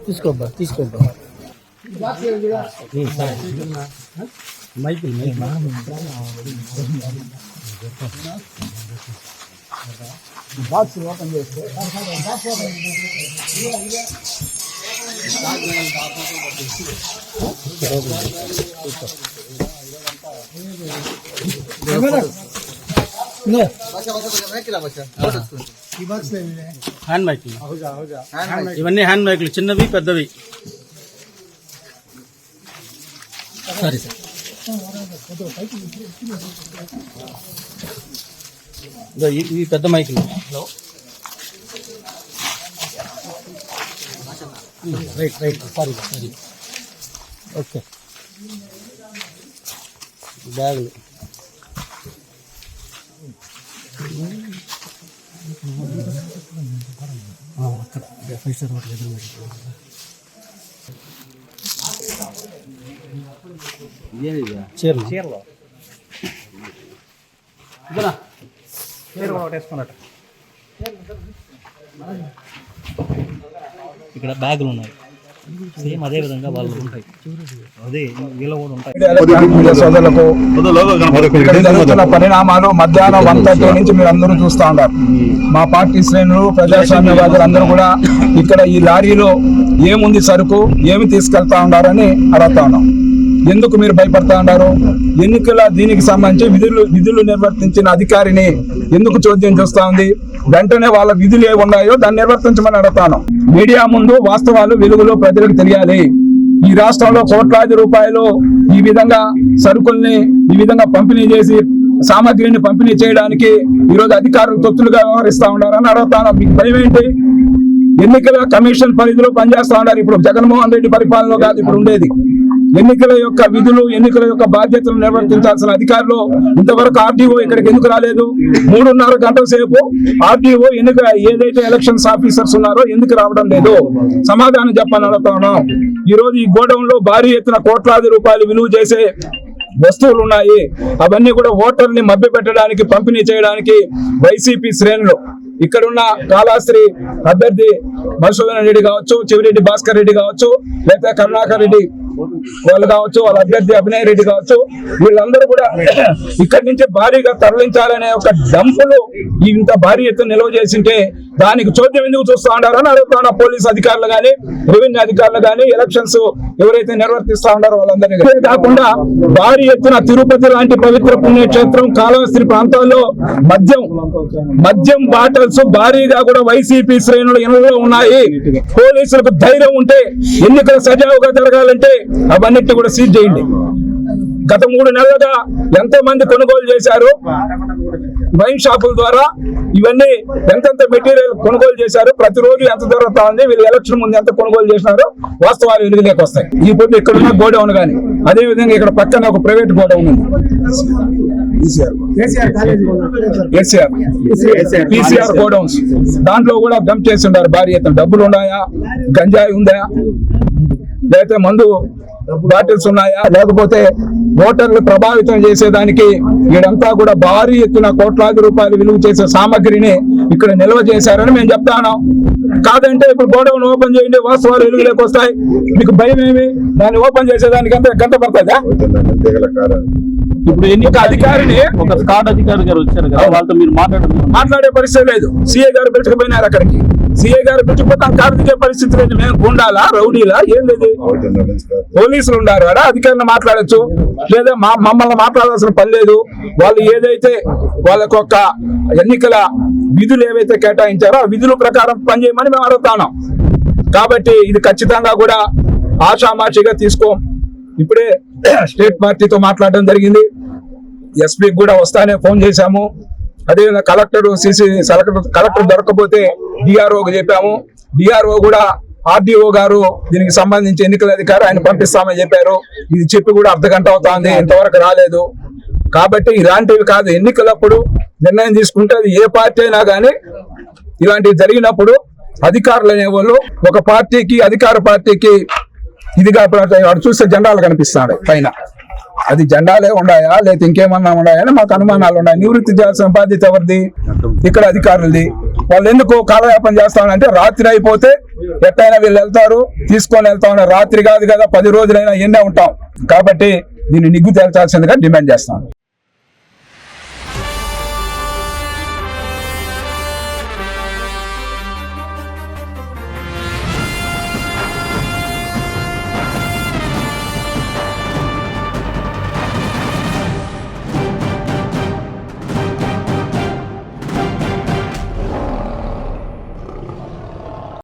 తీసుకోబ్బా తీసుకోబ్బా మైకి box open చేస్తే hand mic ఇవన్నీ hand మైక్లు చిన్నవి పెద్దవి. సరే సార్ ఇవి పెద్ద మైకులు. Right right sorry sorry okay. బ్యాగులు అక్కడ 5 స్టార్ హోటల్ ఎదురు చీరలు చీరలు వేసుకున్నట్టు ఇక్కడ బ్యాగులు ఉన్నాయి. సేమ్ అదే విధంగా వాళ్ళు ఉంటాయి. అదే వీళ్ళు కూడా ఉంటాయి. సోదరులకు పరిణామాలు మధ్యాహ్నం 1:30 నుంచి మీరు అందరూ చూస్తూ ఉన్నారు. మా పార్టీ శ్రేణులు ప్రజాస్వామ్యవాదులు అందరూ కూడా ఇక్కడ ఈ లారీలో ఏముంది సరుకు ఏమి తీసుకెళ్తా ఉన్నారని అడుగుతా ఉన్నాం. ఎందుకు మీరు భయపడతా ఉన్నారు? ఎన్నికల దీనికి సంబంధించి విధులు నిర్వర్తించిన అధికారిని ఎందుకు చోద్యం చేస్తా ఉంది? వెంటనే వాళ్ళ విధులు ఏ ఉన్నాయో దాన్ని నిర్వర్తించమని అడుగుతాను. మీడియా ముందు వాస్తవాలు వెలుగులో ప్రజలకు తెలియాలి. ఈ రాష్ట్రంలో కోట్లాది రూపాయలు ఈ విధంగా సరుకుల్ని ఈ విధంగా పంపిణీ చేసి సామాగ్రిని పంపిణీ చేయడానికి ఈరోజు అధికారులు తొత్తులుగా వ్యవహరిస్తా ఉన్నారని అడుగుతాను. మీకు భయం ఏంటి? ఎన్నికల కమిషన్ పరిధిలో పనిచేస్తా ఉన్నారు. ఇప్పుడు జగన్మోహన్ రెడ్డి పరిపాలనలో కాదు ఇప్పుడు ఉండేది. ఎన్నికల యొక్క విధులు ఎన్నికల యొక్క బాధ్యతలు నిర్వర్తించాల్సిన అధికారులు ఇంతవరకు ఆర్డీఓ ఇక్కడికి ఎందుకు రాలేదు? 3.5 గంటల సేపు ఆర్డీఓ ఎన్నిక ఏదైతే ఎలక్షన్స్ ఆఫీసర్స్ ఉన్నారో ఎందుకు రావడం లేదు? సమాధానం చెప్పని అడుగుతాను. ఈ రోజు ఈ గోడౌన్ లో భారీ ఎత్తున కోట్లాది రూపాయలు విలువ చేసే వస్తువులు ఉన్నాయి. అవన్నీ కూడా ఓటర్ని మభ్యపెట్టడానికి పంపిణీ చేయడానికి వైసీపీ శ్రేణులు ఇక్కడున్న కాళాస్త్రి అభ్యర్థి మధుసూదన్ రెడ్డి కావచ్చు, చెవిరెడ్డి భాస్కర్ రెడ్డి కావచ్చు, లేదా కరుణాకర్ రెడ్డి వాళ్ళు కావచ్చు, వాళ్ళ అభ్యర్థి అభినయ్ రెడ్డి కావచ్చు, వీళ్ళందరూ కూడా ఇక్కడి నుంచి భారీగా తరలించాలనే ఒక డంపులు ఇంత భారీ ఎత్తున నిల్వ చేసింటే దానికి చోద్యం ఎందుకు చూస్తూ ఉన్నారని అడుగుతున్నా. పోలీసు అధికారులు కానీ రెవెన్యూ అధికారులు కానీ ఎలక్షన్స్ ఎవరైతే నిర్వర్తిస్తూ ఉన్నారో వాళ్ళందరినీ కాకుండా భారీ ఎత్తున తిరుపతి లాంటి పవిత్ర పుణ్యక్షేత్రం కాళహస్తి ప్రాంతాల్లో మద్యం బాటల్స్ భారీగా కూడా వైసీపీ శ్రేణులు ఇళ్లలో ఉన్నాయి. పోలీసులకు ధైర్యం ఉంటే ఎన్నికలు సజావుగా జరగాలంటే అవన్నిటి కూడా సీజ్ చేయండి. గత 3 నెలలుగా ఎంతో మంది కొనుగోలు చేశారు వైన్ షాపుల ద్వారా. ఇవన్నీ ఎంతెంత మెటీరియల్ కొనుగోలు చేశారు, ప్రతిరోజు ఎంత జరుగుతా ఉంది, వీళ్ళు ఎలక్షన్ ముందు ఎంత కొనుగోలు చేసినారో వాస్తవాలు వెలుగులోకి వస్తాయి. ఈ పొద్దు ఇక్కడ ఉన్న గోడౌన్ కానీ అదే విధంగా ఇక్కడ పక్కన ఒక ప్రైవేట్ గోడౌన్ ఉంది, పీసీఆర్ గోడౌన్స్. దాంట్లో కూడా డంప్ చేసి ఉన్నారు భారీ ఎత్తున. డబ్బులు ఉన్నాయా, గంజాయి ఉందా, లేకపోతే మందు బాటిల్స్ ఉన్నాయా, లేకపోతే ఓటర్లు ప్రభావితం చేసేదానికి వీడంతా కూడా భారీ ఎత్తున కోట్లాది రూపాయలు విలువ చేసే సామాగ్రిని ఇక్కడ నిల్వ చేశారని మేము చెప్తా ఉన్నాం. కాదంటే ఇప్పుడు గోడౌన్ ఓపెన్ చేయండి, వాస్తవాలు వెలుగులోకి వస్తాయి. మీకు భయం ఏమి? దాన్ని ఓపెన్ చేసేదానికి అంత గంట పడుతుందా? ఇప్పుడు ఎన్నిక అధికారిని ఒక స్కాడ్ అధికారి గారు వచ్చారు కదా, వాళ్ళతో మీరు మాట్లాడే పరిస్థితి లేదు. సిఐ గారు పిలుచుకుపోయినారు అక్కడికి. సిఐ గారు పిలుచుకుపోతే కారు దిగే పరిస్థితి లేదు. మేము గుండాలా, రౌడీలా, ఏం లేదు. పోలీసులు ఉన్నారు కదా, అధికారిని మాట్లాడచ్చు, లేదా మమ్మల్ని మాట్లాడాల్సిన పని లేదు. వాళ్ళు ఏదైతే వాళ్ళకు ఒక ఎన్నికల విధులు ఏవైతే కేటాయించారో ఆ విధుల ప్రకారం పనిచేయమని మేము అడుగుతాం. కాబట్టి ఇది ఖచ్చితంగా కూడా ఆషామాషిగా తీసుకోం. ఇప్పుడే స్టేట్ పార్టీతో మాట్లాడడం జరిగింది. ఎస్పీకి కూడా వస్తానే ఫోన్ చేశాము. అదేవిధంగా కలెక్టర్ కలెక్టర్ దొరకకపోతే డిఆర్ఓకి చెప్పాము. డిఆర్ఓ కూడా ఆర్డీఓ గారు దీనికి సంబంధించి ఎన్నికల అధికారి ఆయన పంపిస్తామని చెప్పారు. ఇది చెప్పి కూడా అర్ధగంట అవుతుంది, ఇంతవరకు రాలేదు. కాబట్టి ఇలాంటివి కాదు, ఎన్నికలప్పుడు నిర్ణయం తీసుకుంటే అది ఏ పార్టీ అయినా కానీ ఇలాంటివి జరిగినప్పుడు అధికారులు అనేవాళ్ళు ఒక పార్టీకి అధికార పార్టీకి ఇదిగా వాడు చూస్తే జెండాలు కనిపిస్తున్నాడు పైన, అది జెండాలే ఉన్నాయా లేకపోతే ఇంకేమన్నా ఉన్నాయని మాకు అనుమానాలు ఉన్నాయి. నివృత్తి చేయాల్సిన బాధ్యత ఎవరిది? ఇక్కడ అధికారులది. వాళ్ళు ఎందుకు కాలయాపన చేస్తామంటే రాత్రి అయిపోతే ఎట్టయినా వీళ్ళు వెళ్తారు, తీసుకొని వెళ్తా ఉన్నారు. రాత్రి కాదు కదా, 10 రోజులైనా ఎన్నే ఉంటాం. కాబట్టి దీన్ని నిగ్గు తేల్చాల్సిందిగా డిమాండ్ చేస్తాం.